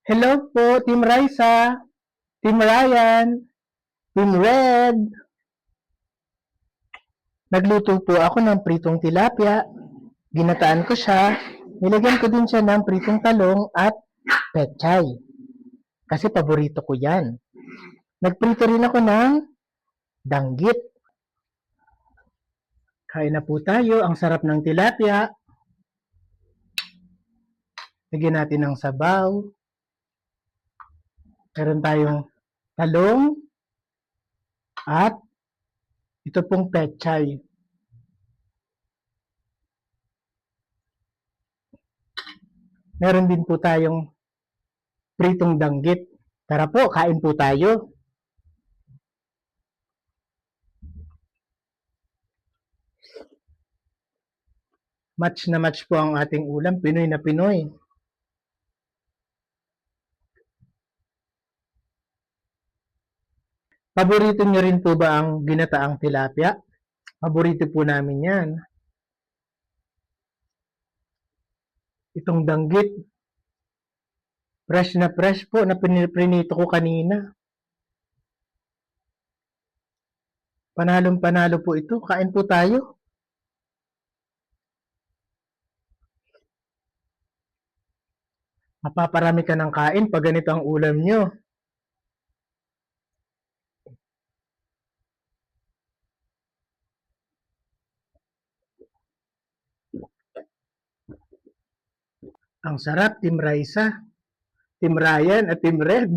Hello po, Team Raisa, Team Ryan, Team Red. Nagluto po ako ng pritong tilapia. Ginataan ko siya. Nilagyan ko din siya ng pritong talong at pechay. Kasi paborito ko yan. Nagprito rin ako ng danggit. Kain na po tayo. Ang sarap ng tilapia. Lagyan natin ng sabaw. Meron tayong talong at ito pong pechay. Meron din po tayong pritong danggit. Tara po, kain po tayo. Match na match po ang ating ulam, Pinoy na Pinoy. Paborito nyo rin po ba ang ginataang tilapia? Paborito po namin yan. Itong danggit, fresh na fresh po na piniprinito ko kanina. Panalong panalo po ito. Kain po tayo. Mapaparami ka ng kain pag ganito ang ulam nyo. Ang sarap, Team Raisa, Team Ryan at Team Red.